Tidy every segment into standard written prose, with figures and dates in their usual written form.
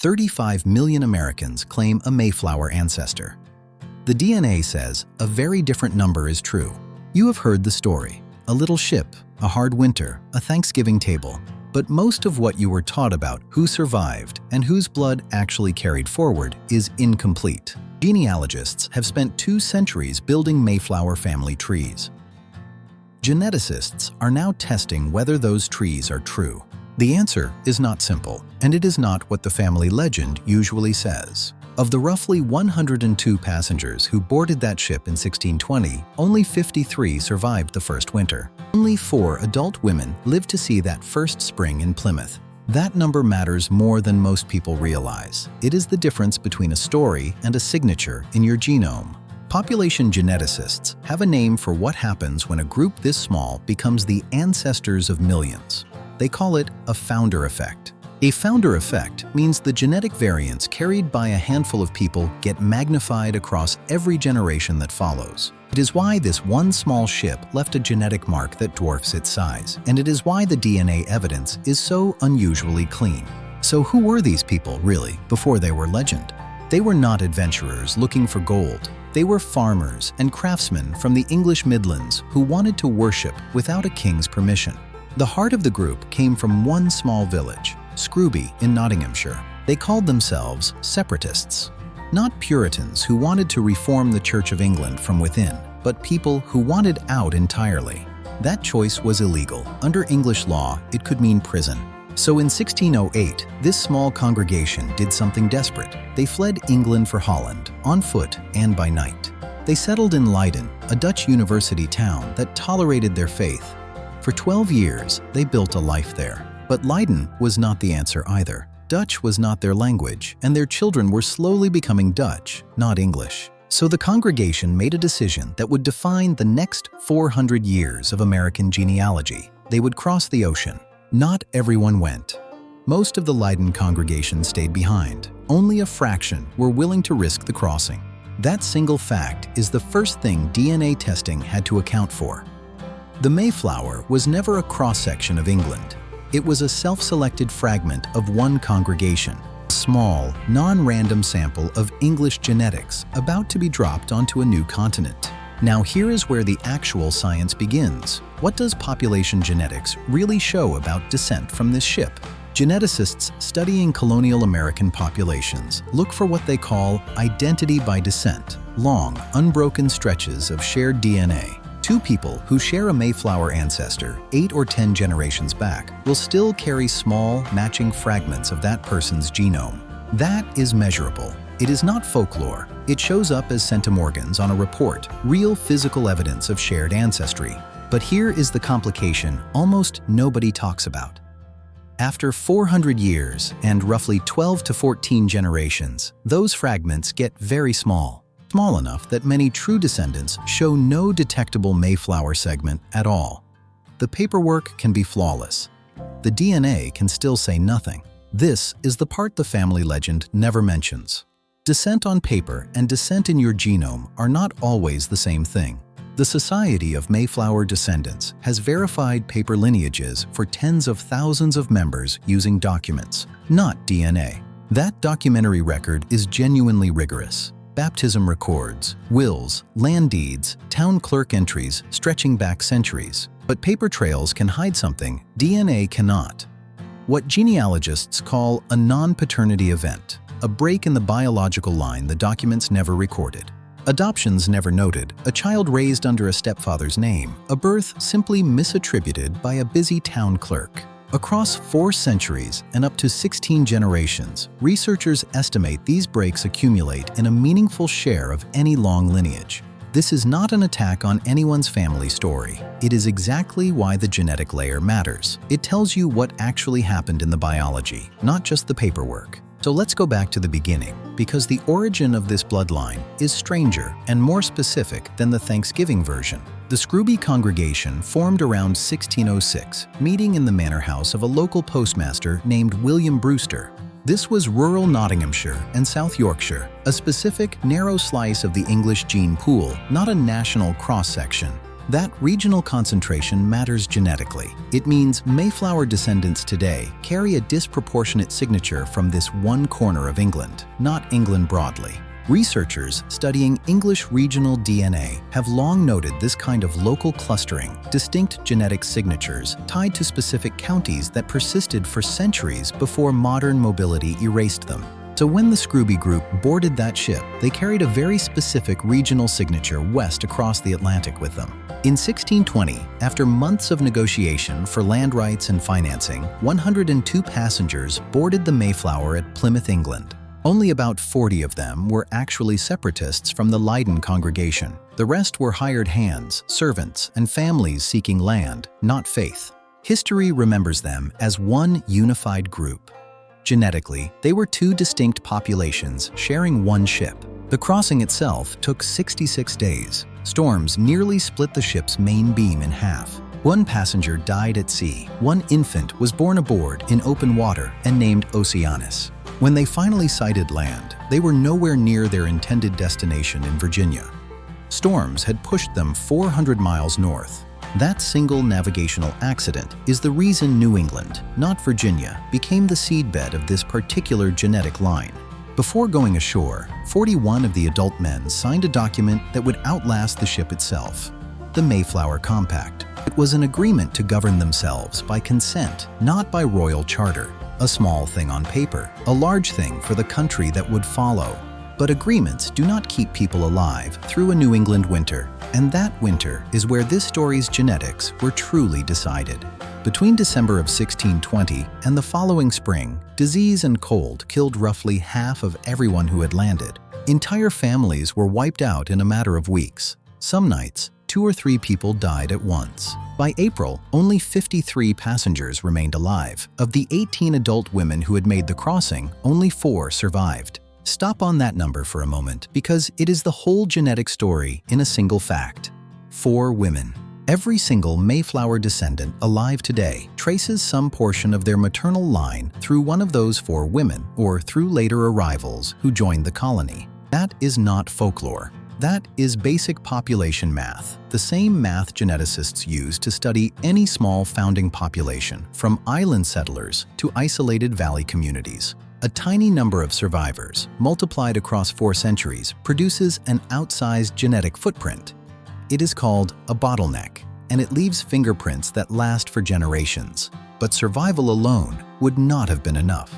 35 million Americans claim a Mayflower ancestor. The DNA says a very different number is true. You have heard the story. A little ship, a hard winter, a Thanksgiving table. But most of what you were taught about who survived and whose blood actually carried forward is incomplete. Genealogists have spent 2 centuries building Mayflower family trees. Geneticists are now testing whether those trees are true. The answer is not simple, and it is not what the family legend usually says. Of the roughly 102 passengers who boarded that ship in 1620, only 53 survived the first winter. Only 4 adult women lived to see that first spring in Plymouth. That number matters more than most people realize. It is the difference between a story and a signature in your genome. Population geneticists have a name for what happens when a group this small becomes the ancestors of millions. They call it a founder effect. A founder effect means the genetic variants carried by a handful of people get magnified across every generation that follows. It is why this one small ship left a genetic mark that dwarfs its size, and it is why the DNA evidence is so unusually clean. So who were these people, really, before they were legend? They were not adventurers looking for gold. They were farmers and craftsmen from the English Midlands who wanted to worship without a king's permission. The heart of the group came from one small village, Scrooby in Nottinghamshire. They called themselves Separatists. Not Puritans who wanted to reform the Church of England from within, but people who wanted out entirely. That choice was illegal. Under English law, it could mean prison. So in 1608, this small congregation did something desperate. They fled England for Holland, on foot and by night. They settled in Leiden, a Dutch university town that tolerated their faith. For 12 years, they built a life there. But Leiden was not the answer either. Dutch was not their language, and their children were slowly becoming Dutch, not English. So the congregation made a decision that would define the next 400 years of American genealogy. They would cross the ocean. Not everyone went. Most of the Leiden congregation stayed behind. Only a fraction were willing to risk the crossing. That single fact is the first thing DNA testing had to account for. The Mayflower was never a cross-section of England. It was a self-selected fragment of one congregation, a small, non-random sample of English genetics about to be dropped onto a new continent. Now here is where the actual science begins. What does population genetics really show about descent from this ship? Geneticists studying colonial American populations look for what they call identity by descent, long, unbroken stretches of shared DNA. 2 people who share a Mayflower ancestor 8 or 10 generations back will still carry small, matching fragments of that person's genome. That is measurable. It is not folklore. It shows up as centimorgans on a report, real physical evidence of shared ancestry. But here is the complication almost nobody talks about. After 400 years and roughly 12 to 14 generations, those fragments get very small. Small enough that many true descendants show no detectable Mayflower segment at all. The paperwork can be flawless. The DNA can still say nothing. This is the part the family legend never mentions. Descent on paper and descent in your genome are not always the same thing. The Society of Mayflower Descendants has verified paper lineages for tens of thousands of members using documents, not DNA. That documentary record is genuinely rigorous. Baptism records, wills, land deeds, town clerk entries stretching back centuries. But paper trails can hide something DNA cannot. What genealogists call a non-paternity event, a break in the biological line the documents never recorded. Adoptions never noted, a child raised under a stepfather's name, a birth simply misattributed by a busy town clerk. Across 4 centuries and up to 16 generations, researchers estimate these breaks accumulate in a meaningful share of any long lineage. This is not an attack on anyone's family story. It is exactly why the genetic layer matters. It tells you what actually happened in the biology, not just the paperwork. So let's go back to the beginning, because the origin of this bloodline is stranger and more specific than the Thanksgiving version. The Scrooby congregation formed around 1606, meeting in the manor house of a local postmaster named William Brewster. This was rural Nottinghamshire and South Yorkshire, a specific, narrow slice of the English gene pool, not a national cross-section. That regional concentration matters genetically. It means Mayflower descendants today carry a disproportionate signature from this one corner of England, not England broadly. Researchers studying English regional DNA have long noted this kind of local clustering, distinct genetic signatures tied to specific counties that persisted for centuries before modern mobility erased them. So when the Scrooby group boarded that ship, they carried a very specific regional signature west across the Atlantic with them. In 1620, after months of negotiation for land rights and financing, 102 passengers boarded the Mayflower at Plymouth, England. Only about 40 of them were actually Separatists from the Leiden congregation. The rest were hired hands, servants, and families seeking land, not faith. History remembers them as one unified group. Genetically, they were two distinct populations sharing one ship. The crossing itself took 66 days. Storms nearly split the ship's main beam in half. One passenger died at sea. One infant was born aboard in open water and named Oceanus. When they finally sighted land, they were nowhere near their intended destination in Virginia. Storms had pushed them 400 miles north. That single navigational accident is the reason New England, not Virginia, became the seedbed of this particular genetic line. Before going ashore, 41 of the adult men signed a document that would outlast the ship itself, the Mayflower Compact. It was an agreement to govern themselves by consent, not by royal charter. A small thing on paper, a large thing for the country that would follow. But agreements do not keep people alive through a New England winter, and that winter is where this story's genetics were truly decided. Between December of 1620 and the following spring, disease and cold killed roughly half of everyone who had landed. Entire families were wiped out in a matter of weeks. Some nights, 2 or 3 people died at once. By April, only 53 passengers remained alive. Of the 18 adult women who had made the crossing, only 4 survived. Stop on that number for a moment because it is the whole genetic story in a single fact. 4 women. Every single Mayflower descendant alive today traces some portion of their maternal line through one of those 4 women or through later arrivals who joined the colony. That is not folklore. That is basic population math, the same math geneticists use to study any small founding population, from island settlers to isolated valley communities. A tiny number of survivors, multiplied across 4 centuries, produces an outsized genetic footprint. It is called a bottleneck, and it leaves fingerprints that last for generations. But survival alone would not have been enough.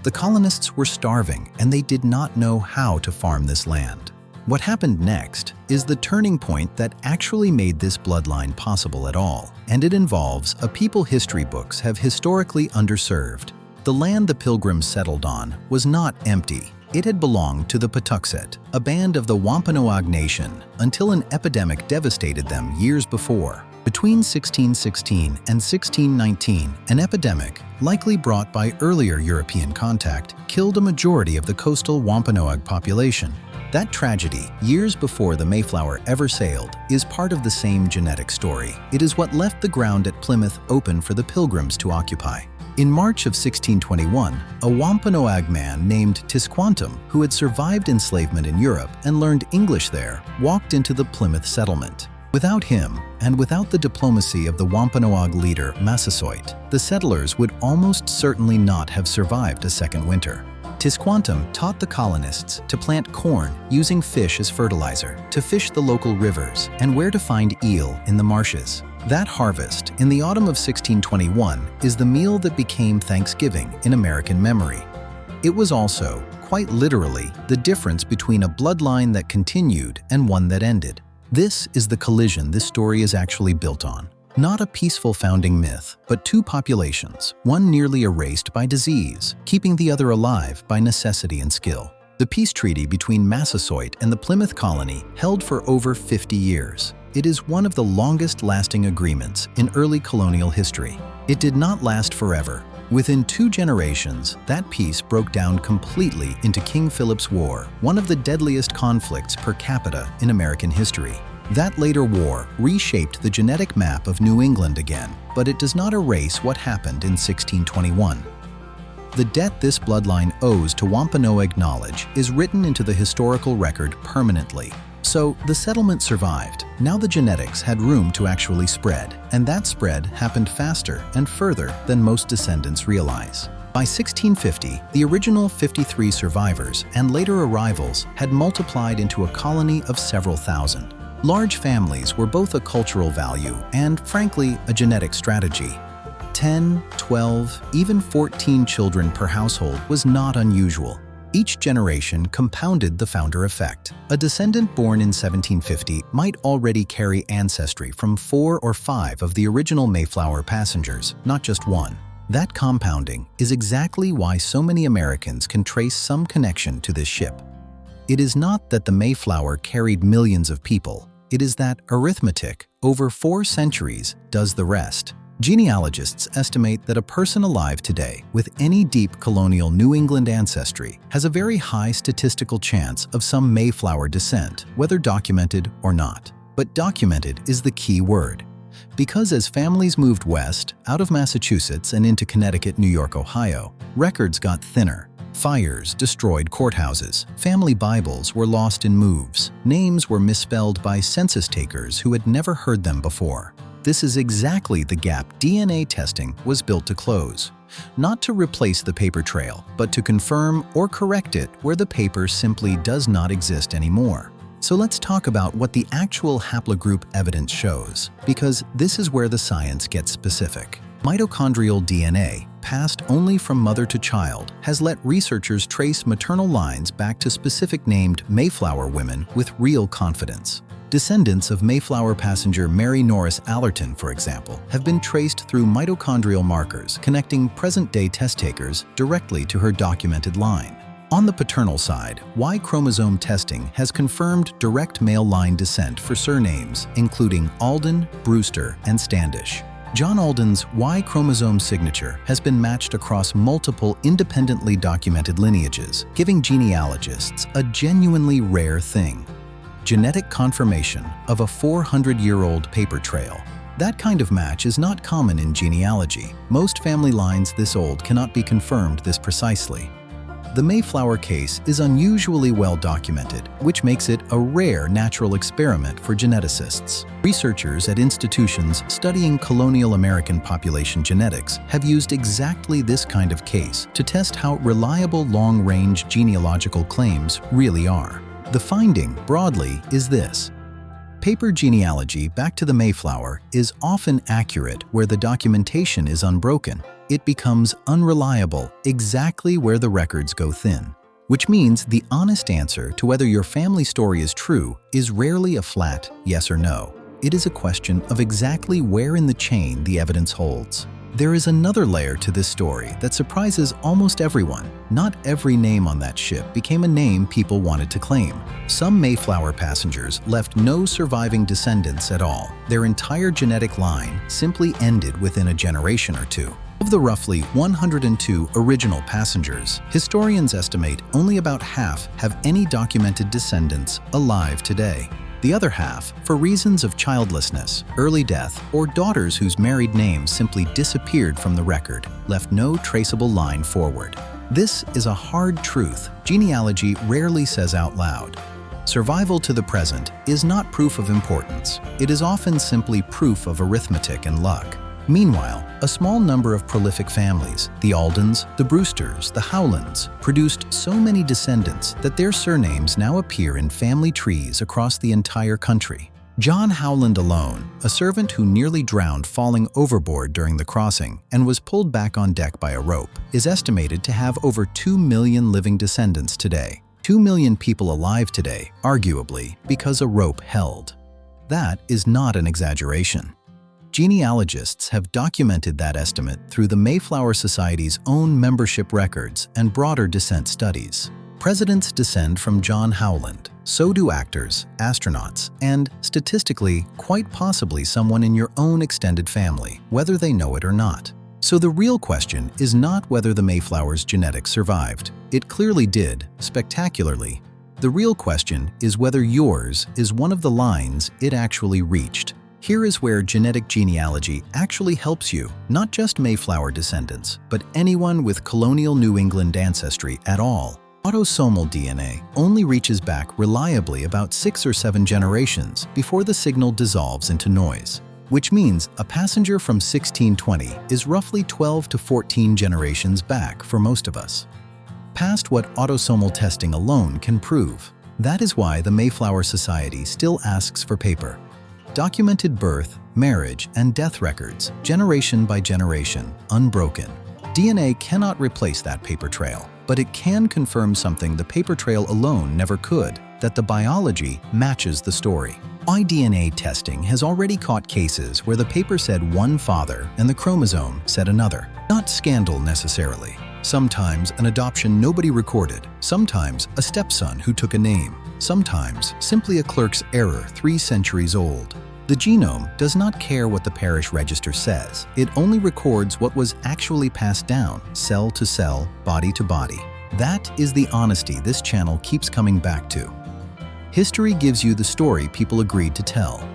The colonists were starving, and they did not know how to farm this land. What happened next is the turning point that actually made this bloodline possible at all, and it involves a people history books have historically underserved. The land the Pilgrims settled on was not empty. It had belonged to the Patuxet, a band of the Wampanoag Nation, until an epidemic devastated them years before. Between 1616 and 1619, an epidemic, likely brought by earlier European contact, killed a majority of the coastal Wampanoag population. That tragedy, years before the Mayflower ever sailed, is part of the same genetic story. It is what left the ground at Plymouth open for the Pilgrims to occupy. In March of 1621, a Wampanoag man named Tisquantum, who had survived enslavement in Europe and learned English there, walked into the Plymouth settlement. Without him, and without the diplomacy of the Wampanoag leader Massasoit, the settlers would almost certainly not have survived a second winter. Tisquantum taught the colonists to plant corn using fish as fertilizer, to fish the local rivers, and where to find eel in the marshes. That harvest, in the autumn of 1621, is the meal that became Thanksgiving in American memory. It was also, quite literally, the difference between a bloodline that continued and one that ended. This is the collision this story is actually built on. Not a peaceful founding myth, but 2 populations, one nearly erased by disease, keeping the other alive by necessity and skill. The peace treaty between Massasoit and the Plymouth colony held for over 50 years. It is one of the longest-lasting agreements in early colonial history. It did not last forever. Within 2 generations, that peace broke down completely into King Philip's War, one of the deadliest conflicts per capita in American history. That later war reshaped the genetic map of New England again, but it does not erase what happened in 1621. The debt this bloodline owes to Wampanoag knowledge is written into the historical record permanently. So the settlement survived. Now the genetics had room to actually spread, and that spread happened faster and further than most descendants realize. By 1650, the original 53 survivors and later arrivals had multiplied into a colony of several thousand. Large families were both a cultural value and, frankly, a genetic strategy. 10, 12, even 14 children per household was not unusual. Each generation compounded the founder effect. A descendant born in 1750 might already carry ancestry from 4 or 5 of the original Mayflower passengers, not just one. That compounding is exactly why so many Americans can trace some connection to this ship. It is not that the Mayflower carried millions of people. It is that arithmetic, over 4 centuries, does the rest. Genealogists estimate that a person alive today with any deep colonial New England ancestry has a very high statistical chance of some Mayflower descent, whether documented or not. But documented is the key word. Because as families moved west, out of Massachusetts and into Connecticut, New York, Ohio, records got thinner. Fires destroyed courthouses. Family Bibles were lost in moves. Names were misspelled by census takers who had never heard them before. This is exactly the gap DNA testing was built to close. Not to replace the paper trail, but to confirm or correct it where the paper simply does not exist anymore. So let's talk about what the actual haplogroup evidence shows, because this is where the science gets specific. Mitochondrial DNA, passed only from mother to child, has let researchers trace maternal lines back to specific named Mayflower women with real confidence. Descendants of Mayflower passenger Mary Norris Allerton, for example, have been traced through mitochondrial markers connecting present-day test takers directly to her documented line. On the paternal side, Y chromosome testing has confirmed direct male line descent for surnames including Alden, Brewster, and Standish. John Alden's Y chromosome signature has been matched across multiple independently documented lineages, giving genealogists a genuinely rare thing: genetic confirmation of a 400-year-old paper trail. That kind of match is not common in genealogy. Most family lines this old cannot be confirmed this precisely. The Mayflower case is unusually well documented, which makes it a rare natural experiment for geneticists. Researchers at institutions studying colonial American population genetics have used exactly this kind of case to test how reliable long-range genealogical claims really are. The finding, broadly, is this: paper genealogy back to the Mayflower is often accurate where the documentation is unbroken. It becomes unreliable exactly where the records go thin. Which means the honest answer to whether your family story is true is rarely a flat yes or no. It is a question of exactly where in the chain the evidence holds. There is another layer to this story that surprises almost everyone. Not every name on that ship became a name people wanted to claim. Some Mayflower passengers left no surviving descendants at all. Their entire genetic line simply ended within a generation or two. Of the roughly 102 original passengers, historians estimate only about half have any documented descendants alive today. The other half, for reasons of childlessness, early death, or daughters whose married names simply disappeared from the record, left no traceable line forward. This is a hard truth genealogy rarely says out loud. Survival to the present is not proof of importance. It is often simply proof of arithmetic and luck. Meanwhile, a small number of prolific families, the Aldens, the Brewsters, the Howlands, produced so many descendants that their surnames now appear in family trees across the entire country. John Howland alone, a servant who nearly drowned falling overboard during the crossing and was pulled back on deck by a rope, is estimated to have over 2 million living descendants today. 2 million people alive today, arguably, because a rope held. That is not an exaggeration. Genealogists have documented that estimate through the Mayflower Society's own membership records and broader descent studies. Presidents descend from John Howland, so do actors, astronauts, and, statistically, quite possibly someone in your own extended family, whether they know it or not. So the real question is not whether the Mayflower's genetics survived. It clearly did, spectacularly. The real question is whether yours is one of the lines it actually reached. Here is where genetic genealogy actually helps you, not just Mayflower descendants, but anyone with colonial New England ancestry at all. Autosomal DNA only reaches back reliably about 6 or 7 generations before the signal dissolves into noise, which means a passenger from 1620 is roughly 12 to 14 generations back for most of us, past what autosomal testing alone can prove. That is why the Mayflower Society still asks for paper. Documented birth, marriage, and death records, generation by generation, unbroken. DNA cannot replace that paper trail, but it can confirm something the paper trail alone never could, that the biology matches the story. DNA testing has already caught cases where the paper said one father and the chromosome said another. Not scandal necessarily. Sometimes an adoption nobody recorded, sometimes a stepson who took a name, sometimes simply a clerk's error 3 centuries old. The genome does not care what the parish register says. It only records what was actually passed down, cell to cell, body to body. That is the honesty this channel keeps coming back to. History gives you the story people agreed to tell.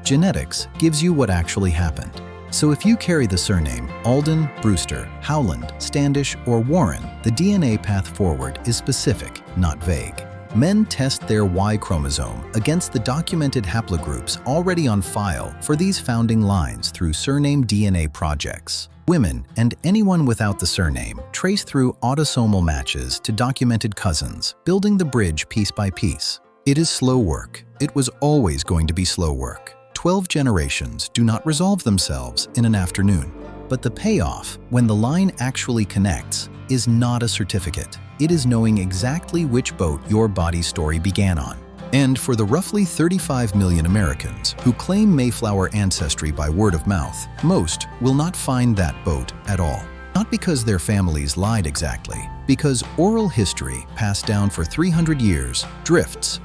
Genetics gives you what actually happened. So if you carry the surname Alden, Brewster, Howland, Standish, or Warren, the DNA path forward is specific, not vague. Men test their Y chromosome against the documented haplogroups already on file for these founding lines through surname DNA projects. Women, and anyone without the surname, trace through autosomal matches to documented cousins, building the bridge piece by piece. It is slow work. It was always going to be slow work. 12 generations do not resolve themselves in an afternoon. But the payoff, when the line actually connects, is not a certificate. It is knowing exactly which boat your body story began on. And for the roughly 35 million Americans who claim Mayflower ancestry by word of mouth, most will not find that boat at all. Not because their families lied exactly, because oral history passed down for 300 years drifts.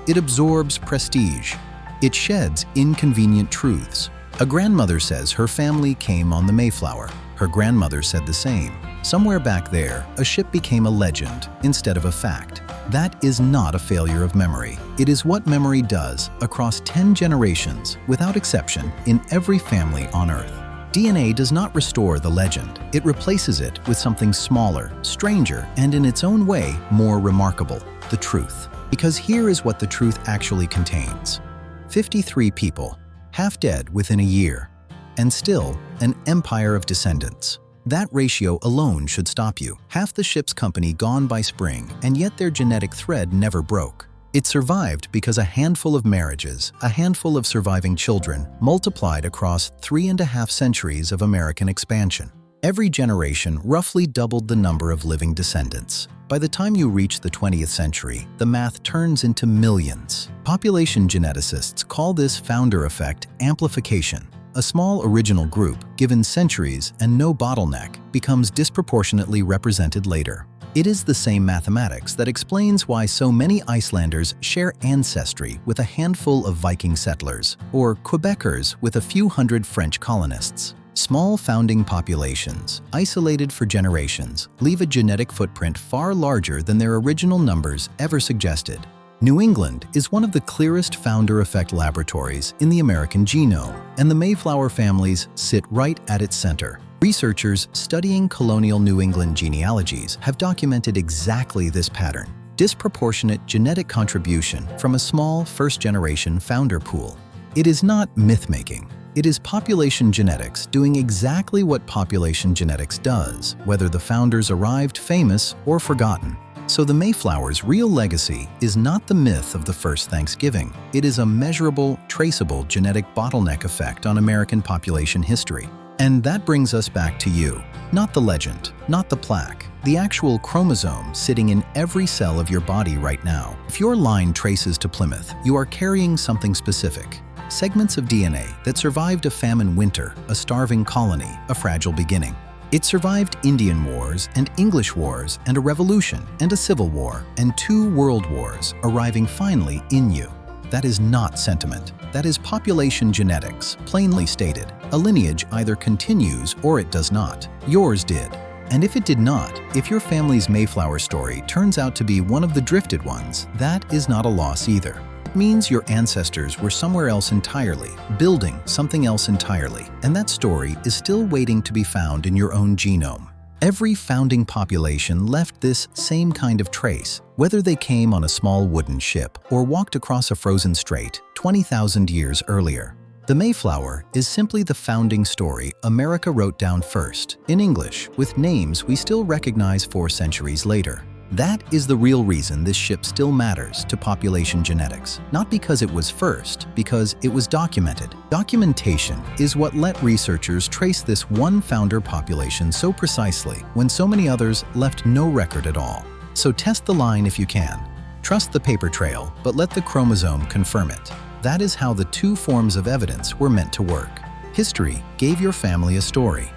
It absorbs prestige. It sheds inconvenient truths. A grandmother says her family came on the Mayflower. Her grandmother said the same. Somewhere back there, a ship became a legend instead of a fact. That is not a failure of memory. It is what memory does across 10 generations, without exception, in every family on Earth. DNA does not restore the legend. It replaces it with something smaller, stranger, and in its own way, more remarkable: the truth. Because here is what the truth actually contains. 53 people, half dead within a year, and still an empire of descendants. That ratio alone should stop you. Half the ship's company gone by spring, and yet their genetic thread never broke. It survived because a handful of marriages, a handful of surviving children, multiplied across 3.5 centuries of American expansion. Every generation roughly doubled the number of living descendants. By the time you reach the 20th century, the math turns into millions. Population geneticists call this founder effect amplification. A small original group, given centuries and no bottleneck, becomes disproportionately represented later. It is the same mathematics that explains why so many Icelanders share ancestry with a handful of Viking settlers, or Quebecers with a few hundred French colonists. Small founding populations, isolated for generations, leave a genetic footprint far larger than their original numbers ever suggested. New England is one of the clearest founder effect laboratories in the American genome, and the Mayflower families sit right at its center. Researchers studying colonial New England genealogies have documented exactly this pattern: disproportionate genetic contribution from a small first-generation founder pool. It is not myth-making. It is population genetics doing exactly what population genetics does, whether the founders arrived famous or forgotten. So the Mayflower's real legacy is not the myth of the first Thanksgiving. It is a measurable, traceable genetic bottleneck effect on American population history. And that brings us back to you. Not the legend, not the plaque, the actual chromosome sitting in every cell of your body right now. If your line traces to Plymouth, you are carrying something specific. Segments of DNA that survived a famine winter, a starving colony, a fragile beginning. It survived Indian Wars and English Wars and a revolution and a civil war and 2 world wars, arriving finally in you. That is not sentiment. That is population genetics, plainly stated. A lineage either continues or it does not. Yours did. And if it did not, if your family's Mayflower story turns out to be one of the drifted ones, that is not a loss either. It means your ancestors were somewhere else entirely, building something else entirely, and that story is still waiting to be found in your own genome. Every founding population left this same kind of trace, whether they came on a small wooden ship or walked across a frozen strait 20,000 years earlier. The Mayflower is simply the founding story America wrote down first, in English, with names we still recognize 4 centuries later. That is the real reason this ship still matters to population genetics. Not because it was first, because it was documented. Documentation is what let researchers trace this one founder population so precisely when so many others left no record at all. So test the line if you can. Trust the paper trail, but let the chromosome confirm it. That is how the 2 forms of evidence were meant to work. History gave your family a story.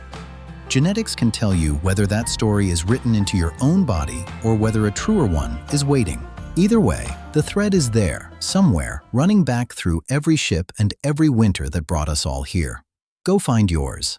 Genetics can tell you whether that story is written into your own body or whether a truer one is waiting. Either way, the thread is there, somewhere, running back through every ship and every winter that brought us all here. Go find yours.